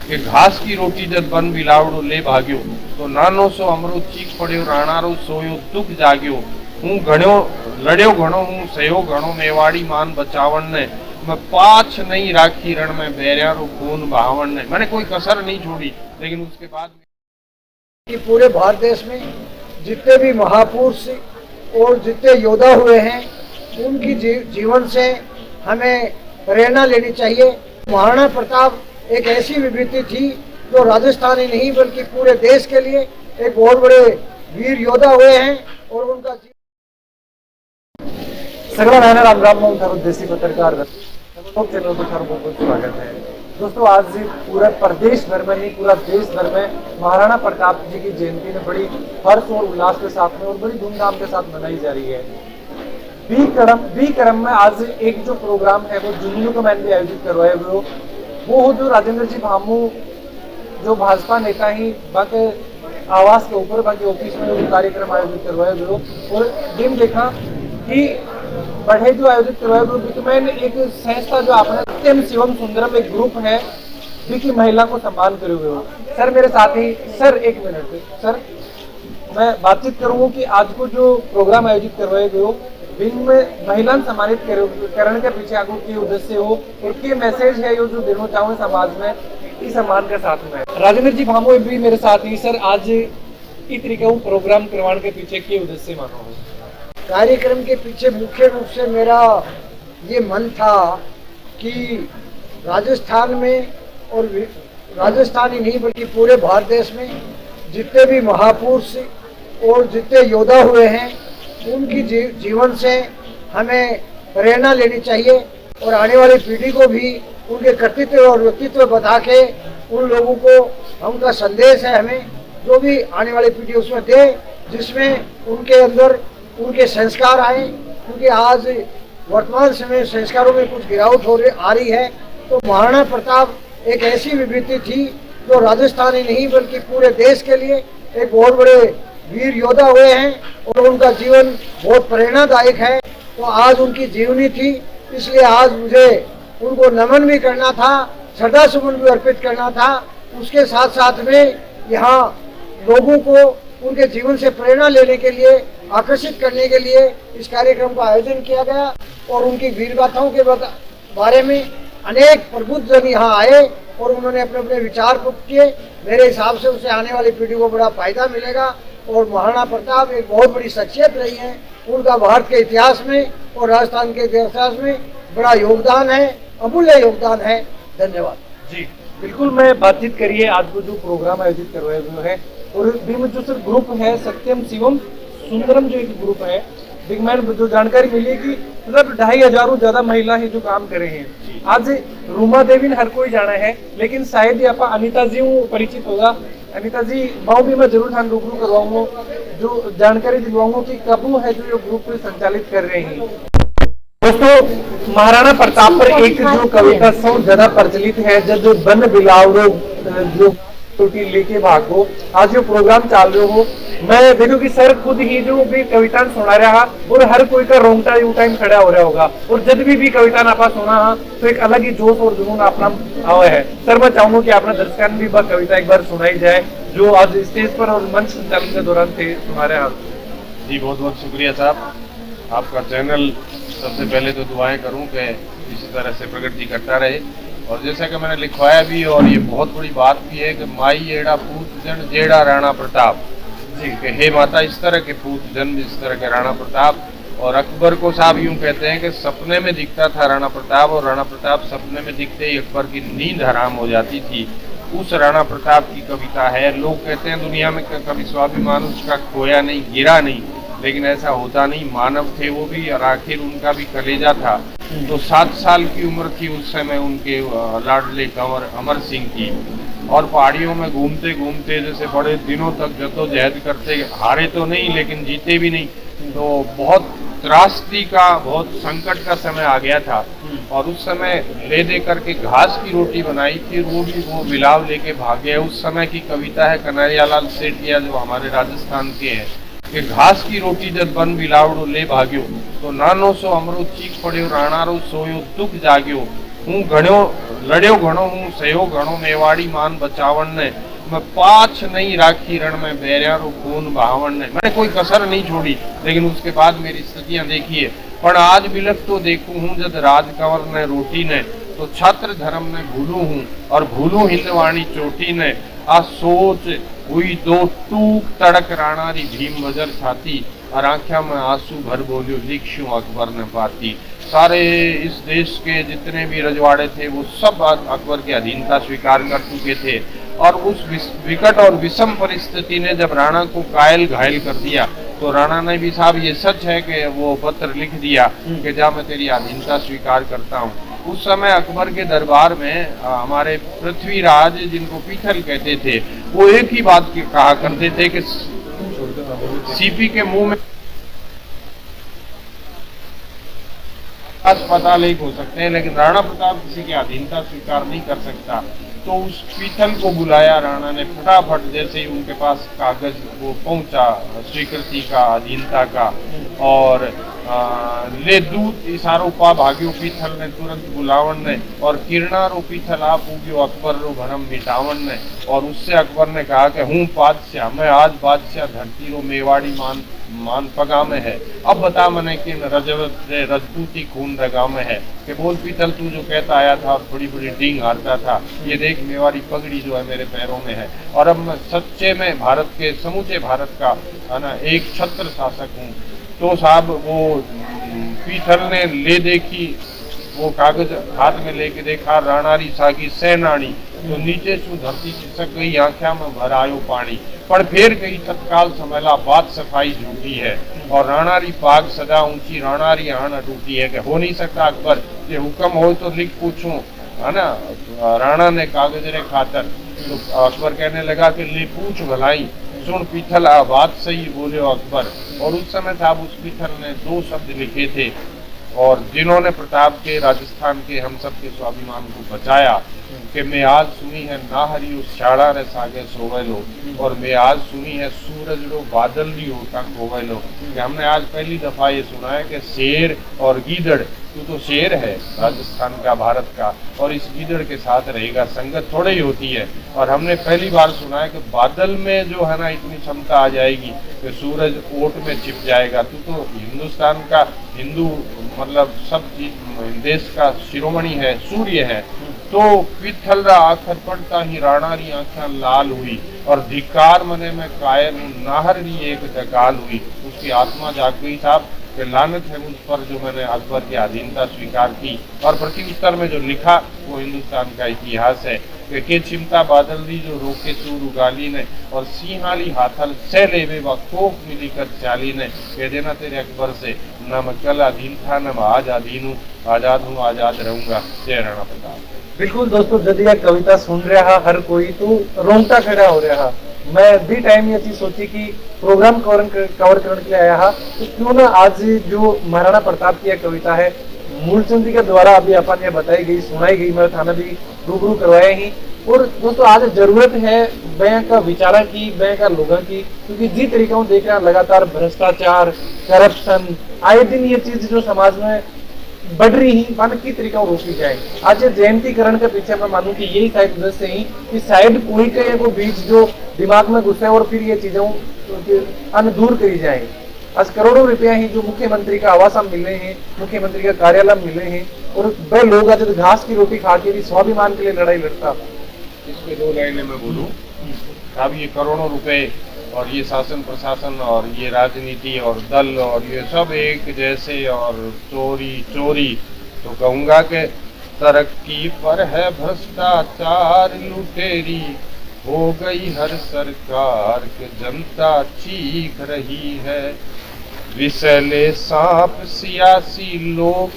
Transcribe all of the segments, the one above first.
कि घास की रोटी जब बन बिलावड़ो ले भाग्यो तो नानो सो अमरो चीख पड़ो राणारो सोयो दुख जाग्यो हूँ घणो लड़्यो घणो हूँ सयो घणो मेवाड़ी मान बचावन ने मैं पाछ नहीं राखी रण में बैरियारो खून बहावन ने मैंने कोई कसर नहीं छोड़ी। लेकिन उसके बाद कि पूरे भारत देश में जितने भी महापुरुष और जितने योद्धा हुए हैं उनकी जीवन से हमें प्रेरणा लेनी चाहिए। महाराणा प्रताप एक ऐसी विभूति थी जो राजस्थान ही नहीं बल्कि पूरे देश के लिए एक बहुत बड़े वीर योद्धा हुए हैं और उनका सगळ्यांना राम राम म्हणून देसी पत्रकार चैनल पर थारू बहुत स्वागत है। दोस्तों आज पूरा प्रदेश भर में नहीं पूरा देश भर में महाराणा प्रताप जी की जयंती में बड़ी हर्ष और उल्लास के साथ में और बड़ी धूमधाम के साथ मनाई जा रही है। बी क्रम में आज एक जो प्रोग्राम है वो जुन्नू को मैंने आयोजित करवाए हुए वो जो राजेंद्र जी भामू जो भाजपा नेता ही बाकी आवास के ऊपर बाकी ऑफिस में वो कार्यक्रम आयोजित करवाए हुए और दिन देखा कि बढ़े जो आयोजित करवाए हुए मैंने एक संस्था जो आपने सत्यम शिवम सुंदरम एक ग्रुप है की महिला को सम्मान करे हुए हो। सर मेरे साथ ही सर एक मिनट सर मैं बातचीत करूंगा कि आज को जो प्रोग्राम आयोजित करवाए गए हो में महिला सम्मानित करने के पीछे आगू के उद्देश्य हो और के मैसेज है जो देना चाहूँ समाज में इस सम्मान के साथ में राजेंद्र जी भामो भी मेरे साथ ही सर आज इस तरीके प्रोग्राम करवाने के पीछे के उद्देश्य मानो कार्यक्रम के पीछे मुख्य रूप से मेरा ये मन था कि राजस्थान में और राजस्थान ही नहीं बल्कि पूरे भारत देश में जितने भी महापुरुष और जितने योद्धा हुए हैं उनकी जीवन से हमें प्रेरणा लेनी चाहिए और आने वाली पीढ़ी को भी उनके कर्तृत्व और व्यक्तित्व बता के उन लोगों को उनका संदेश है हमें जो भी आने वाली पीढ़ी उसमें दे जिसमें उनके अंदर उनके संस्कार आए क्योंकि आज वर्तमान समय संस्कारों में कुछ गिरावट आ रही है। तो महाराणा प्रताप एक ऐसी विभूति थी जो राजस्थान ही नहीं बल्कि पूरे देश के लिए एक बहुत बड़े वीर योद्धा हुए हैं और उनका जीवन बहुत प्रेरणादायक है। तो आज उनकी जीवनी थी इसलिए आज मुझे उनको नमन भी करना था, श्रद्धा सुमन भी अर्पित करना था। उसके साथ साथ में यहाँ लोगों को उनके जीवन से प्रेरणा लेने के लिए आकर्षित करने के लिए इस कार्यक्रम का आयोजन किया गया और उनकी वीर गाथाओं के बारे में अनेक प्रबुद्ध जन यहाँ आए और उन्होंने अपने अपने विचार व्यक्त किए। मेरे हिसाब से उससे आने वाली पीढ़ी को बड़ा फायदा मिलेगा और महाराणा प्रताप एक बहुत बड़ी शख्सियत रही है। उनका भारत के इतिहास में और राजस्थान के इतिहास में बड़ा योगदान है, अमूल्य योगदान है। धन्यवाद जी। बिल्कुल मैं बातचीत करिए आज को जो प्रोग्राम आयोजित करवाए हुए हैं और जो सर ग्रुप है सत्यम शिवम सुंदरम जो एक ग्रुप है बिग मैन जो जानकारी मिली कि मतलब 2500 ज्यादा महिला है जो काम करे हैं। आज रूमा देवी ने हर कोई जाना है लेकिन शायद ही आप अनिता जी परिचित होगा। अनिता जी भाव भी मैं जरूर ठान रूबरू करवाऊंगा जो जानकारी दिलवाऊंगा कि कब है जो ग्रुप संचालित कर रहे हैं। दोस्तों महाराणा प्रताप पर एक जो कविता सौ ज्यादा प्रचलित है जब बन बिलावड़ो जो टूटी लेके भागो आज जो प्रोग्राम चाल रहे हो मैं देखो कि सर खुद ही जो भी कविता सुना रहा और हर कोई का रोंगटा यू टाइम खड़ा हो रहा होगा और जब भी कविता आपा सुना तो एक अलग ही जोश और जुनून अपना आवा है। सर मैं चाहूंगा कि आपने दर्शकों भी कविता एक बार सुनाई जाए जो आज स्टेज पर और मंच संचालन के दौरान थे सुना रहे। जी बहुत बहुत शुक्रिया साहब, आपका चैनल सबसे पहले तो दुआएं करूं कि इसी तरह से प्रगति करता रहे और जैसा कि मैंने लिखवाया भी और ये बहुत बड़ी बात भी है कि माई एड़ा पूत जन जेड़ा राणा प्रताप जी के हे माता इस तरह के पूत जन्म इस तरह के राणा प्रताप। और अकबर को साहब यूं कहते हैं कि सपने में दिखता था राणा प्रताप और राणा प्रताप सपने में दिखते ही अकबर की नींद हराम हो जाती थी। उस राणा प्रताप की कविता है। लोग कहते हैं दुनिया में कभी स्वाभिमान उसका खोया नहीं गिरा नहीं, लेकिन ऐसा होता नहीं। मानव थे वो भी और आखिर उनका भी कलेजा था। तो 7 साल की उम्र थी उस समय उनके लाडले कंवर अमर सिंह की और पहाड़ियों में घूमते घूमते जैसे बड़े दिनों तक जद्दोजहद करते, हारे तो नहीं लेकिन जीते भी नहीं। तो बहुत त्रासदी का बहुत संकट का समय आ गया था और उस समय ले दे करके घास की रोटी बनाई थी, वो बिलाव लेके भागे। उस समय की कविता है कन्हैयालाल सेठिया जो हमारे राजस्थान के हैं कि घास की रोटी जब बन बिलावड़ो ले भाग्यो तो नानो सो अमरो चीख पड़ो राणारो सोयो दुख जाग्यो हूँ घणो लड़ियो घणो हूँ सयो घणो मेवाड़ी मान बचावन ने मैं पाछ नहीं राखी रण में बैरियारो खून बहावन ने, मैंने कोई कसर नहीं छोड़ी। लेकिन उसके बाद मेरी स्थितियां देखिए, पर आज बिलख तो देखू हूँ जद राज कंवर ने रोटी ने, तो छात्र धर्म ने भूलू हूँ और भूलू हिंदवाणी चोटी ने। आ सोच हुई दो टूक तड़क राणारी भीम बजर छाती, और आंख्या में आंसू भर बोलियो लिखशू अकबर ने पाती। सारे इस देश के जितने भी रजवाड़े थे वो सब अकबर की अधीनता स्वीकार कर चुके थे, और उस विकट और विषम परिस्थिति ने जब राणा को कायल घायल कर दिया, तो राणा ने भी साहब ये सच है कि वो पत्र लिख दिया कि जा मैं तेरी अधीनता स्वीकार करता हूँ। उस समय अकबर के दरबार में हमारे पृथ्वीराज, जिनको पीथल कहते थे, वो एक ही बात कहा करते थे कि सीपी के मुंह में अस्पताल एक हो सकते हैं, लेकिन राणा प्रताप किसी की अधीनता स्वीकार नहीं कर सकता। तो उस पीथल को बुलाया राणा ने, फटाफट जैसे ही उनके पास कागज वो पहुंचा स्वीकृति का, अधीनता का, और ले दूत इशारो पा भाग्यो पीथल ने तुरंत बुलावन ने, और किरणारो पीथल आप उग्यो अकबर रो भरम मिटावन ने। और उससे अकबर ने कहा कि हूँ बादशाह, मैं आज बादशाह धरती रो मेवाड़ी मान पगा में है। अब बता मने कि रजपूती खून रगा में है, कि बोल पीतल तू जो कहता आया था और बड़ी बड़ी डींग हारता था, ये देख मेवाड़ी पगड़ी जो है मेरे पैरों में है, और अब मैं सच्चे में भारत के समूचे भारत का है ना एक छत्र शासक हूँ। तो साहब वो पीथल ने ले देखी, वो कागज हाथ में लेके देखा, राणारी सागी सेनानी, तो नीचे सु धरती खिसक गई, आंख्या में भर आयो पानी। पर फिर गई तत्काल समझला बात सफाई झूठी है, और राणारी पाग सदा ऊंची, राणारी आन टूटी है, कि हो नहीं सकता अकबर, ये हुक्म हो तो लिख पूछूं, है ना। राणा ने कागज रे खातर, तो अकबर कहने लगा कि ले पूछ भलाई, सुन पीथल बात सही बोले अकबर। और उस समय साहब उस पीथल ने 2 शब्द लिखे थे, और जिन्होंने प्रताप के, राजस्थान के हम सब के स्वाभिमान को बचाया, कि मैं आज सुनी है नाहरी उस शाड़ा रे सागे सोवेलो, और मैं आज सुनी है सूरज रो बादल री होता कोवेलो। कि हमने आज पहली दफा ये सुना है कि शेर और गीदड़, तू तो शेर है राजस्थान का, भारत का, और इस गीदड़ के साथ रहेगा, संगत थोड़ी ही होती है। और हमने पहली बार सुना है कि बादल में जो है ना इतनी क्षमता आ जाएगी कि सूरज ओट में छिप जाएगा। तू तो हिंदुस्तान का, हिंदू मतलब सब देश का शिरोमणि है, सूर्य है। तो पीथल रा आखर पड़ता ही राणारी आंखें लाल हुई, और धिकार मने में कायर हूँ, नाहर री एक दगाल हुई। उसकी आत्मा जाग गई साहब कि लानत है मुझ पर जो मैंने अकबर की अधीनता स्वीकार की। और प्रत्युत्तर में जो लिखा वो हिंदुस्तान का इतिहास है कि के चिमटा बादल दी जो रोके सूर उगाली ने, और सिंहाली हाथल से लेवे व खोफ मिली कर चाली ने। कह देना तेरे अकबर से, न मैं कल अधीन था न मैं आज अधीन हूँ, आजाद हूँ आजाद रहूंगा। जय राणा प्रताप। बिल्कुल दोस्तों, जब यह कविता सुन रहा हर कोई तो रोंगटा खड़ा हो रहा। मैं भी टाइम ये चीज सोची कि प्रोग्राम कवर करने के लिए आया हा, तो क्यों ना आज जो महाराणा प्रताप की कविता है मूलचंद जी के द्वारा अभी अपन ये बताई गई, सुनाई गई, मैं थाना भी रूबरू करवाए ही। और दोस्तों आज जरूरत है बैंक का विचारा की, बैंक का लोगों की, क्योंकि जिस तरीका देख रहे हैं लगातार भ्रष्टाचार, करप्शन, आए दिन ये चीज जो समाज में बढ़ रही ही, मान की तरीका रोकी जाए। आज जयंतीकरण के पीछे मैं मानूं कि यही शायद उद्देश्य ही कि शायद कोई के वो बीच जो दिमाग में घुसे और फिर ये चीजों दूर करी जाए। आज करोड़ों रुपया ही जो मुख्यमंत्री का आवास मिले हैं, मुख्यमंत्री का कार्यालय मिले हैं, और वह लोग आज घास की रोटी खा के भी स्वाभिमान के लिए लड़ाई लड़ता। इसमें 2 लाइनें मैं बोलूं, अब ये करोड़ों रुपए और ये शासन प्रशासन और ये राजनीति और दल और ये सब एक जैसे और चोरी, तो कहूँगा कि तरक्की पर है भ्रष्टाचार लुटेरी, हो गई हर सरकार के जनता चीख रही है। विषैले सांप सियासी लोग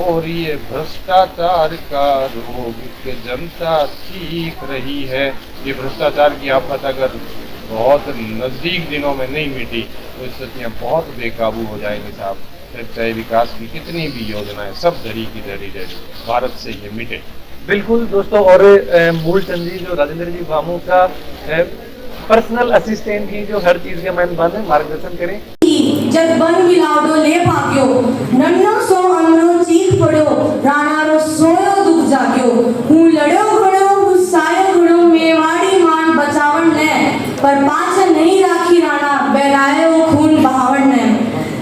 और ये भ्रष्टाचार का रोग के जनता चीख रही है। ये भ्रष्टाचार की आफत अगर बहुत नज़दीक दिनों में नहीं मिटी तो स्थितियाँ बहुत बेकाबू हो जाएंगी साहब। फिर चाहे विकास की कितनी भी योजनाएं सब दरी की दरी रहे, भारत से ये मिटे। बिल्कुल दोस्तों, और मूलचंद जी जो राजेंद्र जी भामू का पर्सनल असिस्टेंट ही जो हर चीज के मेहमान मार्गदर्शन करें। जब बन मिलावडो ले भाग्यो नन्नो सो अन्नो चीख पड़ो राणा रो सोयो दुख जाग्यो। हूँ लड़ो घणो गुस्सायो घणो मेवाड़ी मान बचावण ने, पर पाछे नहीं राखी राणा बहरायो खून बहावण ने।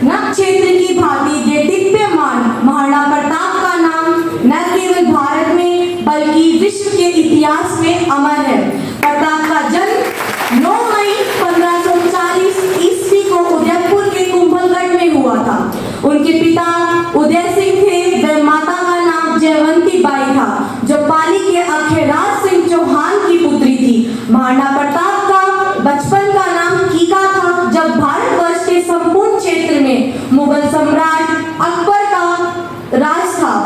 नभ क्षेत्र की भांति ये दिव्यमान महाराणा प्रताप का नाम न केवल भारत में बल्कि विश्व के इतिहास में अमर है। प्रताप का जन्म 9 मई 1540 ईस्वी को उदयपुर के कुंभलगढ़ में हुआ था। उनके पिता उदय सिंह थे व माता का नाम जयवंती बाई था, जो पाली के अखेराज सिंह चौहान की पुत्री थी। महाराणा प्रताप का बचपन का नाम कीका था। जब भारतवर्ष के संपूर्ण क्षेत्र में मुगल सम्राट अकबर का राज था,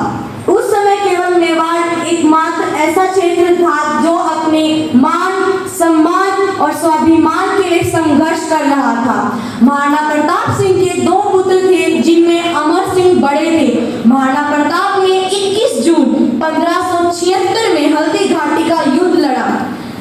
उस समय केवल मेवाड़ एकमात्र ऐसा क्षेत्र था जो अपने मान, सम्मान और स्वाभिमान के लिए संघर्ष कर रहा था। महाराणा प्रताप सिंह के 2 पुत्र थे, जिनमें अमर सिंह बड़े थे। महाराणा प्रताप ने 21 जून 1576 में हल्दी घाटी का युद्ध लड़ा,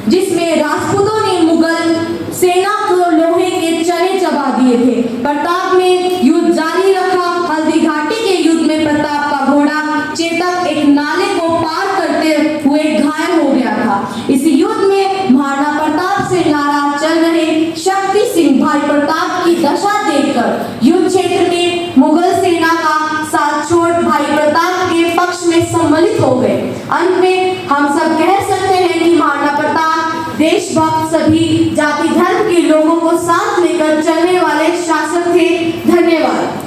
जिसमें राजपूतों ने मुगल सेना को लोहे के चने चबा दिए थे। प्रताप ने युद्ध जारी रखा। हल्दी घाटी के युद्ध में प्रताप का घोड़ा चेतक एक नाले को पार करते हुए घायल हो गया था। इस युद्ध में महाराणा प्रताप से नाराज चल रहे शक्ति सिंह भाई प्रताप की दशा देखकर युद्ध क्षेत्र में मुगल सेना का साथ छोड़ भाई प्रताप के पक्ष में सम्मिलित हो गए। अंत में हम सब कह सकते हैं कि महाराणा प्रताप देशभक्त, सभी जाति धर्म के लोगों को साथ लेकर चलने वाले शासक थे। धन्यवाद।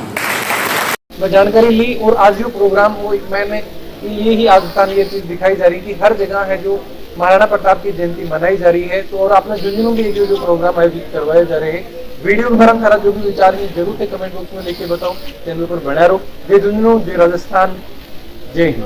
मैं जानकारी ली और आज जो प्रोग्राम वो एक मैंने ये ही राजस्थान ये चीज दिखाई जा रही कि हर जगह है जो महाराणा प्रताप की जयंती मनाई जा रही है। तो और आपने झुंझुनू के जो प्रोग्राम आयोजित करवाए जा रहे हैं, वीडियो में सारा जो भी विचार है जरूर से कमेंट बॉक्स में लेके बताओ। चैनल पर बना रहो। जय झुंझुनू, जय राजस्थान, जय हिंद।